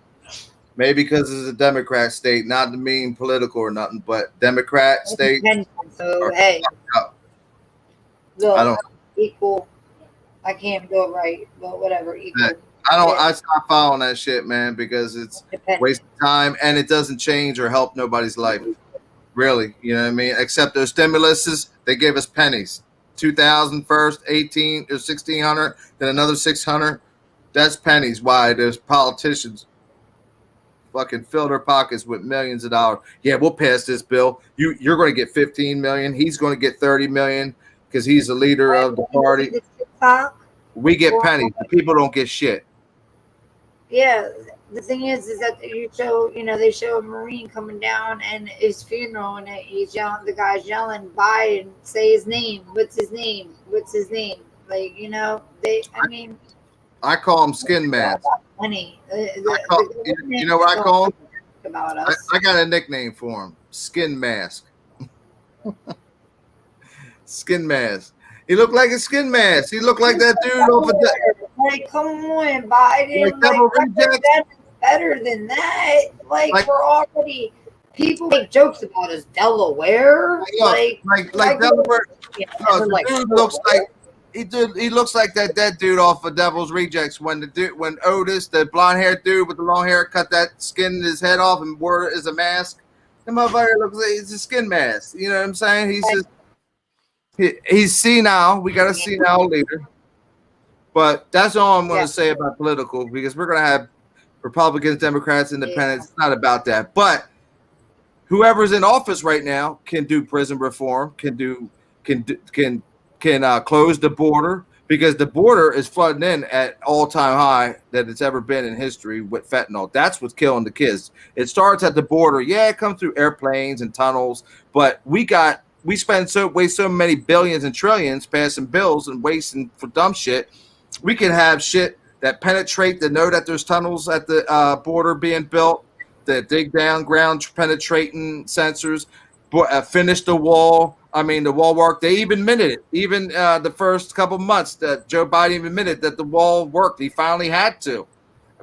Maybe because it's a Democrat state, not to mean political or nothing, but Democrat states So are hey, up. I look, don't. equal. I can't do it right, but whatever. Equal. I don't. Yeah, I stop following that shit, man, because it's independent. waste of time and it doesn't change or help nobody's life. Really, you know what I mean? Except those stimuluses, they gave us pennies. 2000 first, 18 or 1600, then another 600. That's pennies. Why? There's politicians fucking fill their pockets with millions of dollars. Yeah, we'll pass this bill. You're going to get 15 million. He's going to get 30 million because he's the leader of the You see party. the TikTok? We get Well, pennies. The people don't get shit. yeah. The thing is that they show a Marine coming down and his funeral, and he's yelling. The guy's yelling, "Biden, say his name. What's his name? What's his name?" Like they. I mean, I call them skin it's all masks. about money. The You government know what I don't call him? think about us. I got a nickname for him. Skin mask. Skin mask. He looked like a skin mask. He looked like that dude off of Like, come on, like Biden. Like, Devil Rejects. that is better than that. Like, Like we're already people make jokes about us, Delaware. like Delaware. No, the Like, dude looks like he looks like that dead dude off of Devil's Rejects when Otis, the blonde haired dude with the long hair, cut that skin his head off and wore it as a mask. The motherfucker looks like it's a skin mask. You know what I'm saying? He's senile. We got a senile leader. But that's all I'm going to say about political because we're going to have Republicans, Democrats, Independents. It's not about that. But whoever's in office right now can do prison reform, can close the border because the border is flooding in at all-time high that it's ever been in history with fentanyl. That's what's killing the kids. It starts at the border. Yeah, it comes through airplanes and tunnels, but we waste so many billions and trillions passing bills and wasting for dumb shit. We can have shit that penetrate to know that there's tunnels at the border being built, that dig down ground penetrating sensors, finish the wall. I mean, the wall work. They even admitted it. Even the first couple months that Joe Biden admitted that the wall worked. He finally had to,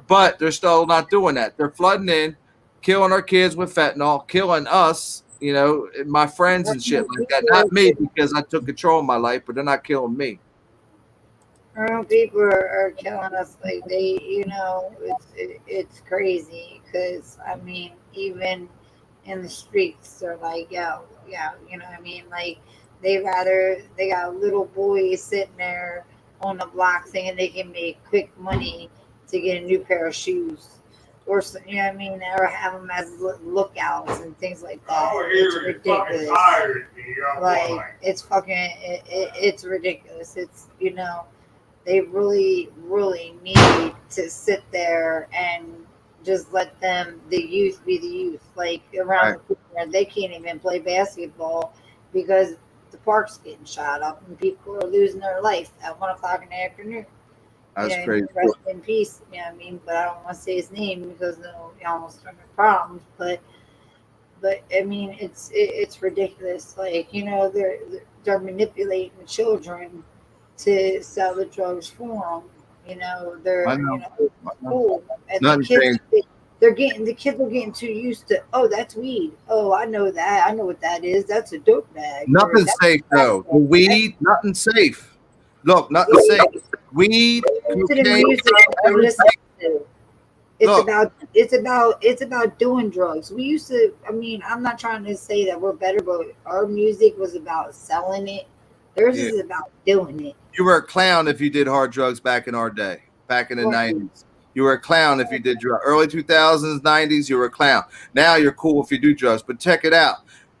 but they're still not doing that. They're flooding in, killing our kids with fentanyl, killing us. You know, my friends and shit like that. Not me because I took control of my life, but they're not killing me. People are killing us like it's crazy because I mean even in the streets they're like you know what I mean, like they got little boys sitting there on the block thinking they can make quick money to get a new pair of shoes or you know what I mean, or have them as lookouts and things like that. It's ridiculous. Like it's ridiculous. It's they really, really need to sit there and just let the youth be the youth. Like around the corner, they can't even play basketball because the parks getting shot up and people are losing their life at 1 o'clock in the afternoon. That's You know, crazy. rest in peace. You know what I mean? But I don't want to say his name because you almost start problems. But I mean, it's ridiculous. Like, you know, they're manipulating the children to sell the drugs for them. You know, I they're, you know. know, cool, and Nothing changed. the kids are getting too used to, oh, that's weed. Oh, I know that. I know what that is. That's a dope bag. Or Nothing's that's safe a crack though. The bag. weed, nothing safe. Look, nothing safe. Weed, To the cocaine, music that they're listening to. look, It's about doing drugs. We used to. I mean, I'm not trying to say that we're better, but our music was about selling it. Theirs yeah. is about doing it. You were a clown if you did hard drugs back in our day, back in the Right. 90s. You were a clown if you did drugs. Early 2000s, 90s, you were a clown. Now you're cool if you do drugs. But check it out.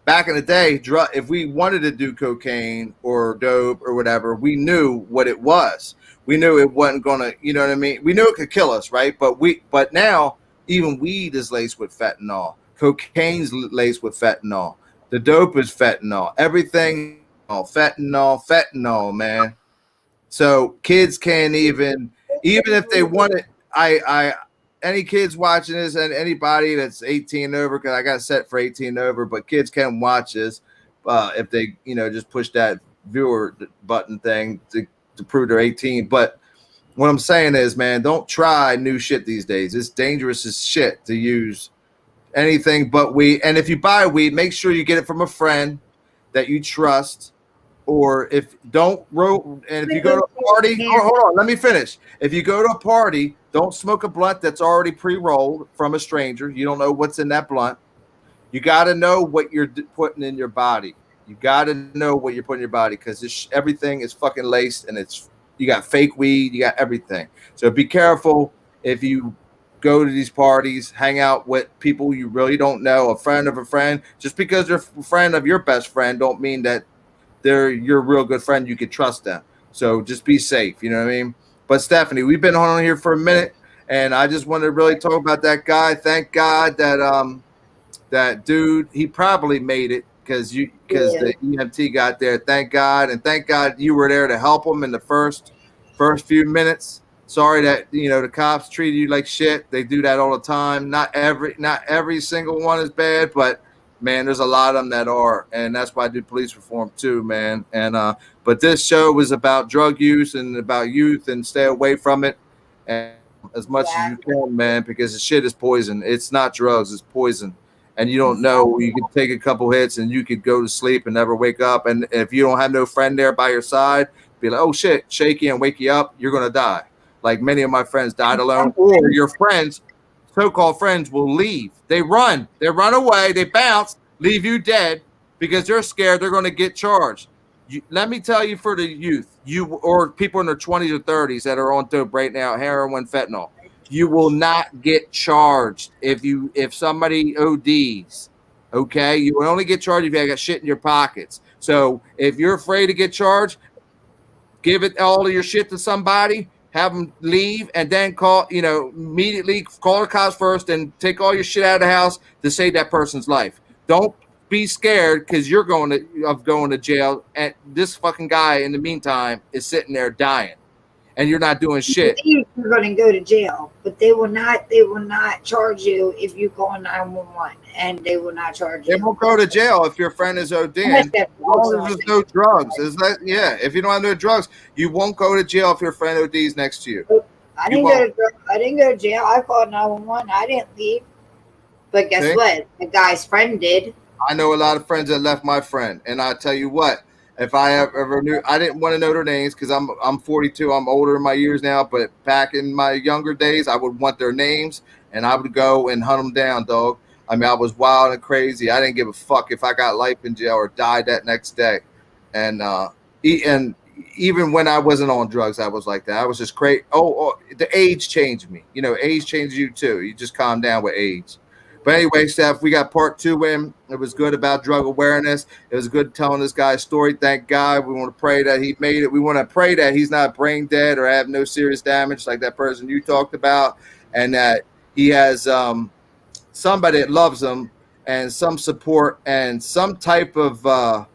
Back in the day, if we wanted to do cocaine or dope or whatever, we knew what it was. We knew it wasn't gonna, you know what I mean? We knew it could kill us, right? But now even weed is laced with fentanyl. Cocaine's laced with fentanyl. The dope is fentanyl. Everything, fentanyl, man. So kids can't even if they want it. I any kids watching this and anybody that's 18 over, because I got set for 18 over, but kids can watch this if they, you know, just push that viewer button thing to prove they're 18. But what I'm saying is, man, don't try new shit these days. It's dangerous as shit to use anything but weed. And if you buy weed, make sure you get it from a friend that you trust. Or if don't roll, and if you go to a party, hold on, let me finish. If you go to a party, don't smoke a blunt that's already pre-rolled from a stranger. You don't know what's in that blunt. You got to know what you're putting in your body. You got to know what you're putting in your body because everything is fucking laced, and you got fake weed, you got everything. So be careful if you go to these parties, hang out with people you really don't know, a friend of a friend. Just because they're a friend of your best friend, don't mean that they're your real good friend. You could trust them. So just be safe. You know what I mean? But Stephanie, we've been on here for a minute, and I just wanted to really talk about that guy. Thank God that dude, he probably made it because the EMT got there. Thank God, and thank God you were there to help him in the first few minutes. Sorry that the cops treated you like shit. They do that all the time. Not every single one is bad, but man, there's a lot of them that are, and that's why I do police reform too, man. And but this show was about drug use and about youth, and stay away from it and as much as you can, man, because the shit is poison. It's not drugs, it's poison. And you don't know, you could take a couple hits and you could go to sleep and never wake up. And if you don't have no friend there by your side, be like, oh shit, shake you and wake you up, you're gonna die. Like many of my friends died alone, or your friends, so-called friends, will leave. They run away, they bounce, leave you dead because they're scared they're going to get charged. Let me tell you, for the youth, or people in their 20s or 30s that are on dope right now, heroin, fentanyl, you will not get charged if somebody ODs. Okay, you will only get charged if you got shit in your pockets. So if you're afraid to get charged, give it all of your shit to somebody, have them leave, and then immediately call the cops first and take all your shit out of the house to save that person's life. Don't be scared because you're going to jail, and this fucking guy in the meantime is sitting there dying, and you're not doing shit. You're going to go to jail, but they will not charge you if you call 911, and they will not charge you. They won't go to jail if your friend is ODing. As long as there's no drugs. If you don't have no drugs, you won't go to jail if your friend ODs next to you. I didn't go to jail. I called 911. I didn't leave. But guess what? The guy's friend did. I know a lot of friends that left my friend, and I tell you what, if I ever knew, I didn't want to know their names because I'm 42. I'm older in my years now, but back in my younger days, I would want their names, and I would go and hunt them down, dog. I mean, I was wild and crazy. I didn't give a fuck if I got life in jail or died that next day. And even when I wasn't on drugs, I was like that. I was just crazy. The age changed me. Age changes you too. You just calm down with age. But anyway, Steph, we got part 2 in. It was good about drug awareness. It was good telling this guy's story. Thank God. We want to pray that he made it. We want to pray that he's not brain dead or have no serious damage like that person you talked about, and that he has somebody that loves him and some support and some type of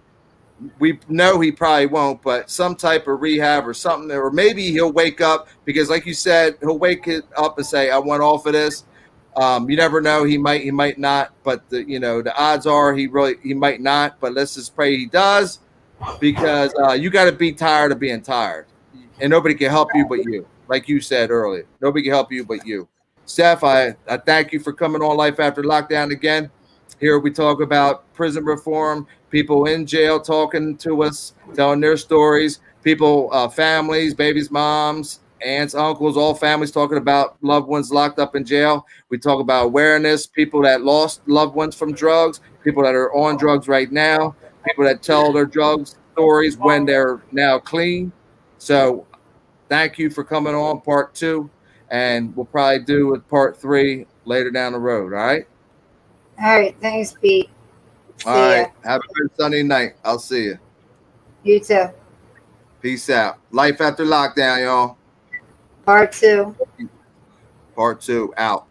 we know he probably won't, but some type of rehab or something, or maybe he'll wake up because, like you said, he'll wake it up and say, "I want off of this." You never know; he might not. But the odds are he might not. But let's just pray he does, because you got to be tired of being tired, and nobody can help you but you. Like you said earlier, nobody can help you but you. Steph, I thank you for coming on Life After Lockdown again. Here we talk about prison reform, people in jail talking to us, telling their stories, people, families, babies, moms, aunts, uncles, all families talking about loved ones locked up in jail. We talk about awareness, people that lost loved ones from drugs, people that are on drugs right now, people that tell their drugs stories when they're now clean. So thank you for coming on part 2, and we'll probably do a part 3 later down the road. All right. All right. Thanks, Pete. All See ya. right. Have a good Sunday night. I'll see you. You too. Peace out. Life After Lockdown, y'all. Part 2. Part 2 out.